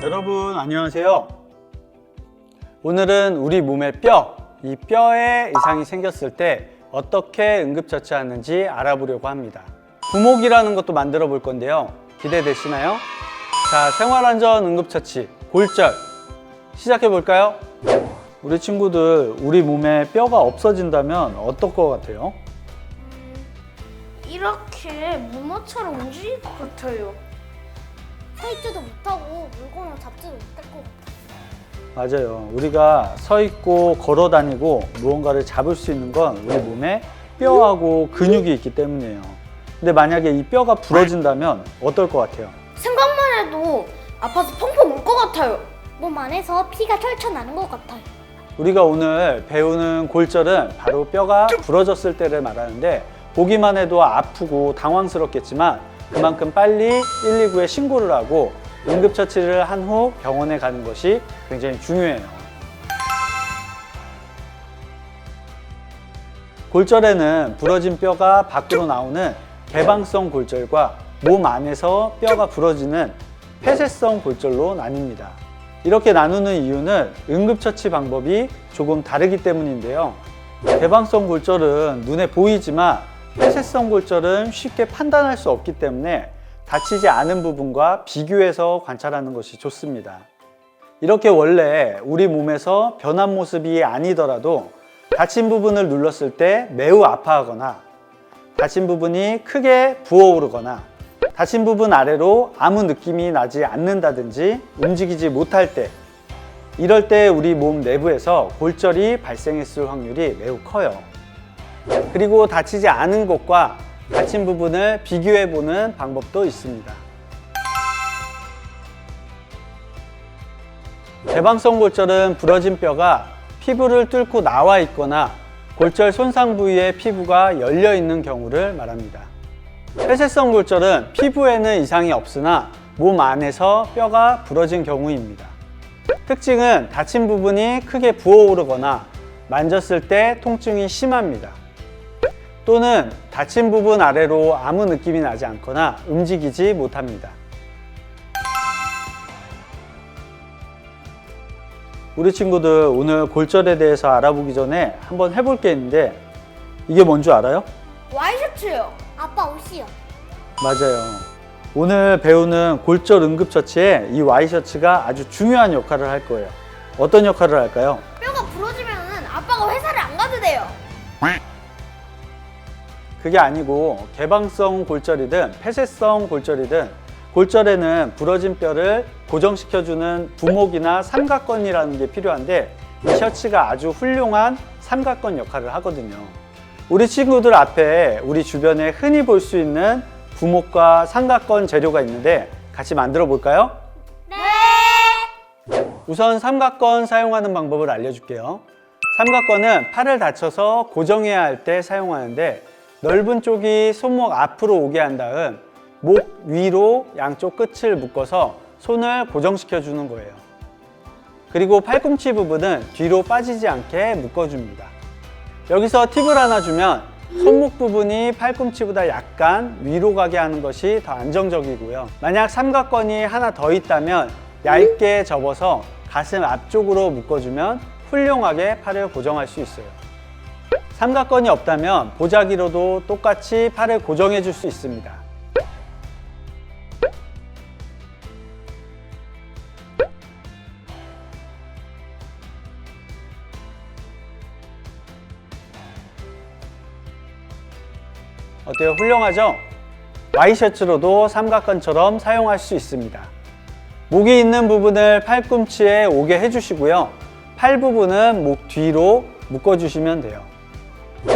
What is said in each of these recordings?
여러분 안녕하세요. 오늘은 우리 몸의 이 뼈에 이상이 생겼을 때 어떻게 응급처치하는지 알아보려고 합니다. 부목이라는 것도 만들어 볼 건데요. 기대되시나요? 자, 생활안전 응급처치 골절 시작해 볼까요? 우리 친구들, 우리 몸에 뼈가 없어진다면 어떨 것 같아요? 이렇게 문어처럼 움직일 것 같아요. 서 있지도 못하고 물건을 잡지도 못할 것 같아요. 맞아요. 우리가 서 있고 걸어 다니고 무언가를 잡을 수 있는 건 우리 몸에 뼈하고 근육이 있기 때문이에요. 근데 만약에 이 뼈가 부러진다면 어떨 것 같아요? 생각만 해도 아파서 펑펑 울 것 같아요. 몸 안에서 피가 펼쳐나는 것 같아요. 우리가 오늘 배우는 골절은 바로 뼈가 부러졌을 때를 말하는데, 보기만 해도 아프고 당황스럽겠지만 그만큼 빨리 119에 신고를 하고 응급처치를 한 후 병원에 가는 것이 굉장히 중요해요. 골절에는 부러진 뼈가 밖으로 나오는 개방성 골절과 몸 안에서 뼈가 부러지는 폐쇄성 골절로 나뉩니다. 이렇게 나누는 이유는 응급처치 방법이 조금 다르기 때문인데요. 개방성 골절은 눈에 보이지만 폐쇄성 골절은 쉽게 판단할 수 없기 때문에 다치지 않은 부분과 비교해서 관찰하는 것이 좋습니다. 이렇게 원래 우리 몸에서 변한 모습이 아니더라도 다친 부분을 눌렀을 때 매우 아파하거나, 다친 부분이 크게 부어오르거나, 다친 부분 아래로 아무 느낌이 나지 않는다든지 움직이지 못할 때, 이럴 때 우리 몸 내부에서 골절이 발생했을 확률이 매우 커요. 그리고 다치지 않은 곳과 다친 부분을 비교해 보는 방법도 있습니다. 개방성 골절은 부러진 뼈가 피부를 뚫고 나와 있거나 골절 손상 부위의 피부가 열려 있는 경우를 말합니다. 폐쇄성 골절은 피부에는 이상이 없으나 몸 안에서 뼈가 부러진 경우입니다. 특징은 다친 부분이 크게 부어오르거나 만졌을 때 통증이 심합니다. 또는 다친 부분 아래로 아무 느낌이 나지 않거나 움직이지 못합니다. 우리 친구들, 오늘 골절에 대해서 알아보기 전에 한번 해볼 게 있는데, 이게 뭔 줄 알아요? 와이셔츠요. 아빠 옷이요. 맞아요. 오늘 배우는 골절 응급처치에 이 와이셔츠가 아주 중요한 역할을 할 거예요. 어떤 역할을 할까요? 뼈가 부러지면 아빠가 회사를 안 가도 돼요. 그게 아니고, 개방성 골절이든 폐쇄성 골절이든 골절에는 부러진 뼈를 고정시켜주는 부목이나 삼각건이라는 게 필요한데, 이 셔츠가 아주 훌륭한 삼각건 역할을 하거든요. 우리 친구들 앞에 우리 주변에 흔히 볼 수 있는 부목과 삼각건 재료가 있는데 같이 만들어 볼까요? 네. 우선 삼각건 사용하는 방법을 알려줄게요. 삼각건은 팔을 다쳐서 고정해야 할 때 사용하는데, 넓은 쪽이 손목 앞으로 오게 한 다음 목 위로 양쪽 끝을 묶어서 손을 고정시켜 주는 거예요. 그리고 팔꿈치 부분은 뒤로 빠지지 않게 묶어줍니다. 여기서 팁을 하나 주면, 손목 부분이 팔꿈치보다 약간 위로 가게 하는 것이 더 안정적이고요. 만약 삼각건이 하나 더 있다면 얇게 접어서 가슴 앞쪽으로 묶어주면 훌륭하게 팔을 고정할 수 있어요. 삼각건이 없다면 보자기로도 똑같이 팔을 고정해 줄 수 있습니다. 어때요? 훌륭하죠? 와이셔츠로도 삼각건처럼 사용할 수 있습니다. 목이 있는 부분을 팔꿈치에 오게 해주시고요. 팔 부분은 목 뒤로 묶어주시면 돼요.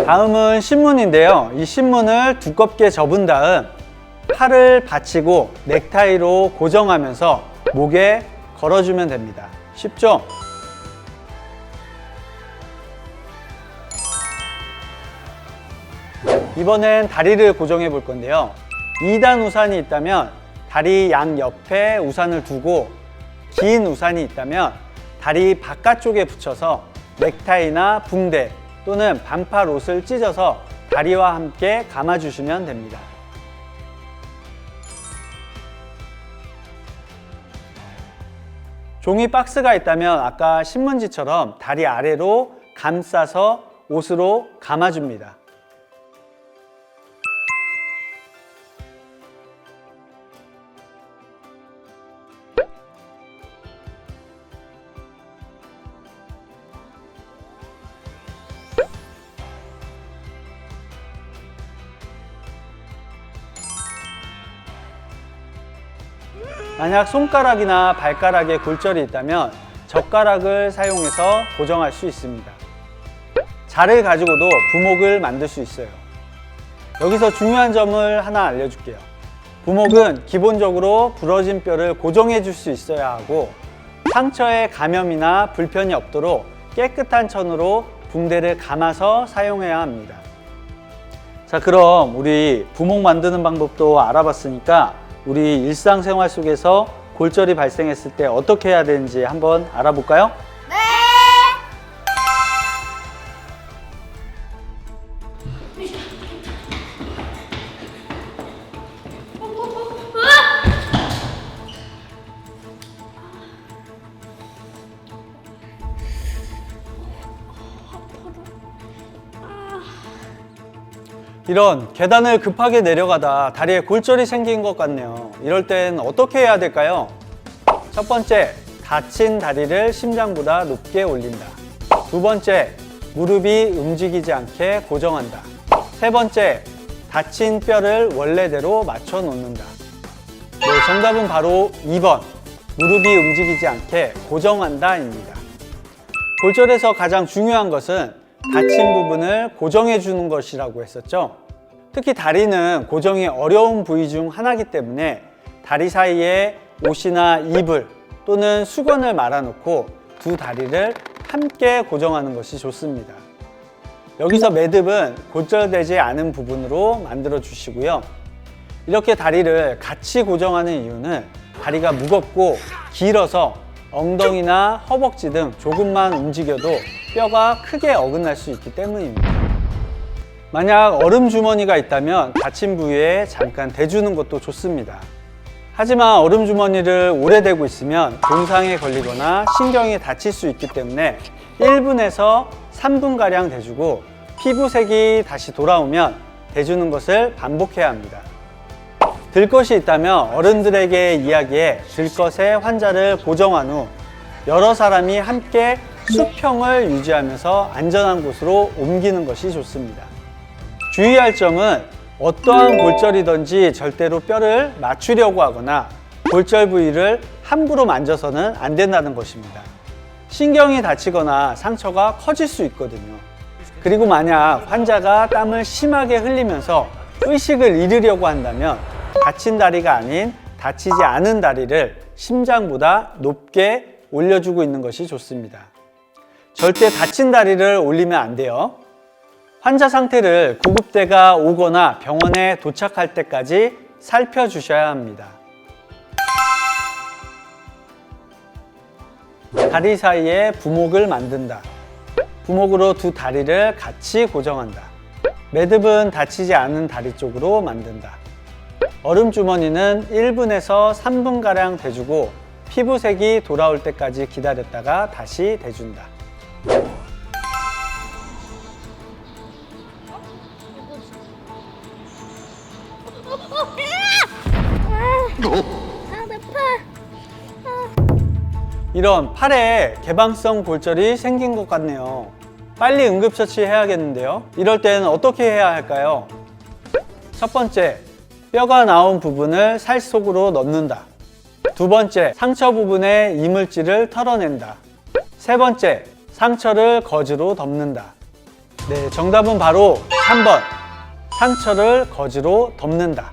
다음은 신문인데요. 이 신문을 두껍게 접은 다음 팔을 받치고 넥타이로 고정하면서 목에 걸어주면 됩니다. 쉽죠? 이번엔 다리를 고정해 볼 건데요. 2단 우산이 있다면 다리 양 옆에 우산을 두고, 긴 우산이 있다면 다리 바깥쪽에 붙여서 넥타이나 붕대 또는 반팔 옷을 찢어서 다리와 함께 감아주시면 됩니다. 종이 박스가 있다면 아까 신문지처럼 다리 아래로 감싸서 옷으로 감아줍니다. 만약 손가락이나 발가락에 골절이 있다면 젓가락을 사용해서 고정할 수 있습니다. 자를 가지고도 부목을 만들 수 있어요. 여기서 중요한 점을 하나 알려줄게요. 부목은 기본적으로 부러진 뼈를 고정해 줄 수 있어야 하고 상처에 감염이나 불편이 없도록 깨끗한 천으로 붕대를 감아서 사용해야 합니다. 자, 그럼 우리 부목 만드는 방법도 알아봤으니까 우리 일상생활 속에서 골절이 발생했을 때 어떻게 해야 되는지 한번 알아볼까요? 네. 이런 계단을 급하게 내려가다 다리에 골절이 생긴 것 같네요. 이럴 땐 어떻게 해야 될까요? 첫 번째, 다친 다리를 심장보다 높게 올린다. 두 번째, 무릎이 움직이지 않게 고정한다. 세 번째, 다친 뼈를 원래대로 맞춰 놓는다. 네, 정답은 바로 2번, 무릎이 움직이지 않게 고정한다입니다. 골절에서 가장 중요한 것은 다친 부분을 고정해 주는 것이라고 했었죠. 특히 다리는 고정이 어려운 부위 중 하나이기 때문에 다리 사이에 옷이나 이불 또는 수건을 말아놓고 두 다리를 함께 고정하는 것이 좋습니다. 여기서 매듭은 골절되지 않은 부분으로 만들어 주시고요. 이렇게 다리를 같이 고정하는 이유는 다리가 무겁고 길어서 엉덩이나 허벅지 등 조금만 움직여도 뼈가 크게 어긋날 수 있기 때문입니다. 만약 얼음 주머니가 있다면 다친 부위에 잠깐 대주는 것도 좋습니다. 하지만 얼음 주머니를 오래 대고 있으면 손상에 걸리거나 신경이 다칠 수 있기 때문에 1분에서 3분가량 대주고 피부색이 다시 돌아오면 대주는 것을 반복해야 합니다. 들것이 있다면 어른들에게 이야기해 들것에 환자를 고정한 후 여러 사람이 함께 수평을 유지하면서 안전한 곳으로 옮기는 것이 좋습니다. 주의할 점은 어떠한 골절이든지 절대로 뼈를 맞추려고 하거나 골절 부위를 함부로 만져서는 안 된다는 것입니다. 신경이 다치거나 상처가 커질 수 있거든요. 그리고 만약 환자가 땀을 심하게 흘리면서 의식을 잃으려고 한다면 다친 다리가 아닌 다치지 않은 다리를 심장보다 높게 올려주고 있는 것이 좋습니다. 절대 다친 다리를 올리면 안 돼요. 환자 상태를 구급대가 오거나 병원에 도착할 때까지 살펴주셔야 합니다. 다리 사이에 부목을 만든다. 부목으로 두 다리를 같이 고정한다. 매듭은 다치지 않은 다리 쪽으로 만든다. 얼음 주머니는 1분에서 3분가량 대주고 피부색이 돌아올 때까지 기다렸다가 다시 대준다. 내 팔. 이런 팔에 개방성 골절이 생긴 것 같네요. 빨리 응급처치 해야겠는데요. 이럴 때는 어떻게 해야 할까요? 첫 번째, 뼈가 나온 부분을 살 속으로 넣는다. 두 번째, 상처 부분의 이물질을 털어낸다. 세 번째, 상처를 거즈로 덮는다. 네, 정답은 바로 3번, 상처를 거즈로 덮는다.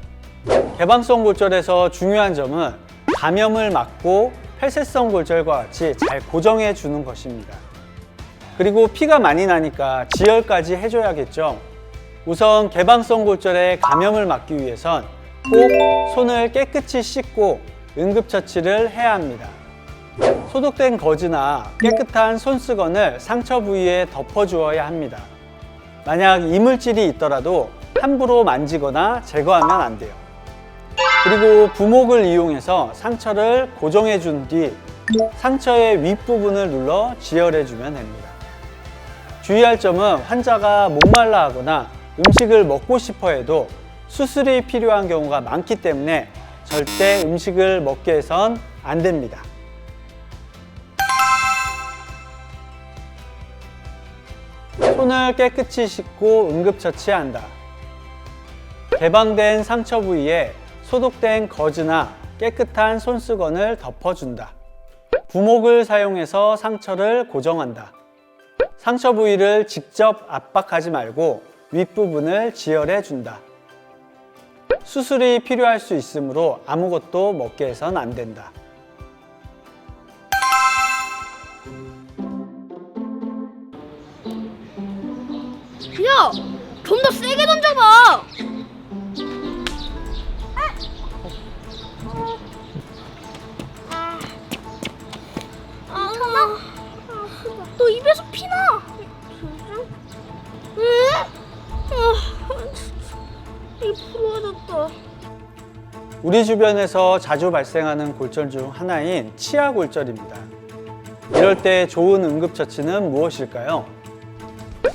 개방성 골절에서 중요한 점은 감염을 막고 폐쇄성 골절과 같이 잘 고정해 주는 것입니다. 그리고 피가 많이 나니까 지혈까지 해줘야겠죠. 우선 개방성 골절에 감염을 막기 위해선 꼭 손을 깨끗이 씻고 응급처치를 해야 합니다. 소독된 거즈나 깨끗한 손수건을 상처 부위에 덮어주어야 합니다. 만약 이물질이 있더라도 함부로 만지거나 제거하면 안 돼요. 그리고 부목을 이용해서 상처를 고정해 준 뒤 상처의 윗부분을 눌러 지혈해주면 됩니다. 주의할 점은 환자가 목말라 하거나 음식을 먹고 싶어 해도 수술이 필요한 경우가 많기 때문에 절대 음식을 먹게 해선 안 됩니다. 손을 깨끗이 씻고 응급처치한다. 개방된 상처 부위에 소독된 거즈나 깨끗한 손수건을 덮어준다. 부목을 사용해서 상처를 고정한다. 상처 부위를 직접 압박하지 말고 윗부분을 지혈해 준다. 수술이 필요할 수 있으므로 아무것도 먹게 해선 안 된다. 야, 좀 더 세게 던져봐. 너 입에서 피나. 이 부러졌다. 우리 주변에서 자주 발생하는 골절 중 하나인 치아 골절입니다. 이럴 때 좋은 응급처치는 무엇일까요?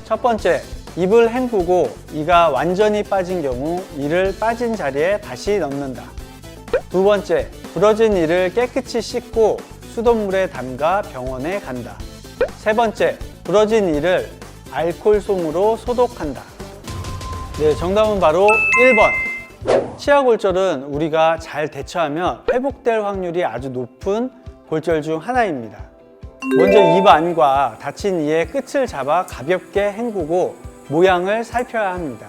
첫 번째, 입을 헹구고 이가 완전히 빠진 경우 이를 빠진 자리에 다시 넣는다. 두 번째, 부러진 이를 깨끗이 씻고 수돗물에 담가 병원에 간다. 세 번째, 부러진 이를 알코올 솜으로 소독한다. 네, 정답은 바로 1번. 치아 골절은 우리가 잘 대처하면 회복될 확률이 아주 높은 골절 중 하나입니다. 먼저 입 안과 다친 이의 끝을 잡아 가볍게 헹구고 모양을 살펴야 합니다.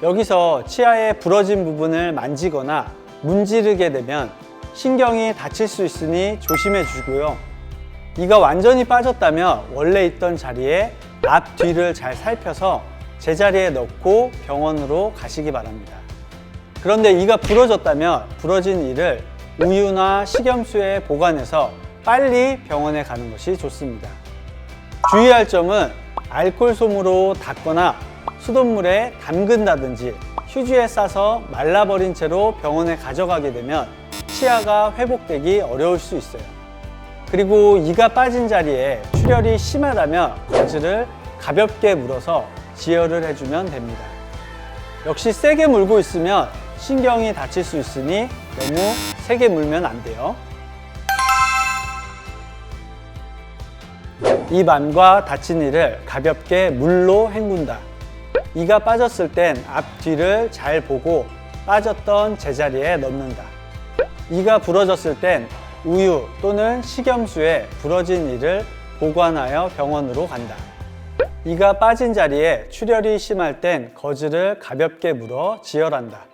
여기서 치아의 부러진 부분을 만지거나 문지르게 되면 신경이 다칠 수 있으니 조심해 주고요. 이가 완전히 빠졌다면 원래 있던 자리에 앞 뒤를 잘 살펴서 제자리에 넣고 병원으로 가시기 바랍니다. 그런데 이가 부러졌다면 부러진 이를 우유나 식염수에 보관해서 빨리 병원에 가는 것이 좋습니다. 주의할 점은 알코올 솜으로 닦거나 수돗물에 담근다든지 휴지에 싸서 말라버린 채로 병원에 가져가게 되면 치아가 회복되기 어려울 수 있어요. 그리고 이가 빠진 자리에 출혈이 심하다면 거즈를 가볍게 물어서 지혈을 해주면 됩니다. 역시 세게 물고 있으면 신경이 다칠 수 있으니 너무 세게 물면 안 돼요. 입 안과 다친 이를 가볍게 물로 헹군다. 이가 빠졌을 땐 앞뒤를 잘 보고 빠졌던 제자리에 넣는다. 이가 부러졌을 땐 우유 또는 식염수에 부러진 이를 보관하여 병원으로 간다. 이가 빠진 자리에 출혈이 심할 땐 거즈를 가볍게 물어 지혈한다.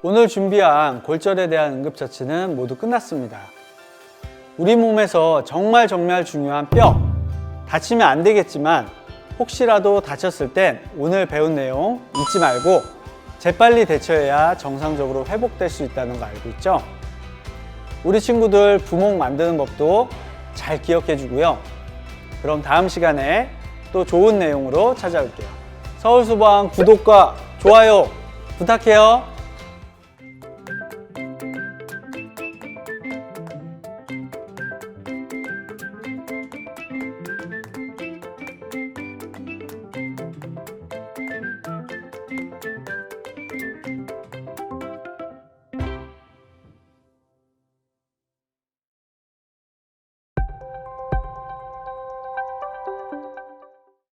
오늘 준비한 골절에 대한 응급처치는 모두 끝났습니다. 우리 몸에서 정말 중요한 뼈, 다치면 안 되겠지만 혹시라도 다쳤을 땐 오늘 배운 내용 잊지 말고 재빨리 대처해야 정상적으로 회복될 수 있다는 거 알고 있죠? 우리 친구들 부목 만드는 법도 잘 기억해 주고요. 그럼 다음 시간에 또 좋은 내용으로 찾아올게요. 서울소방 구독과 좋아요 부탁해요.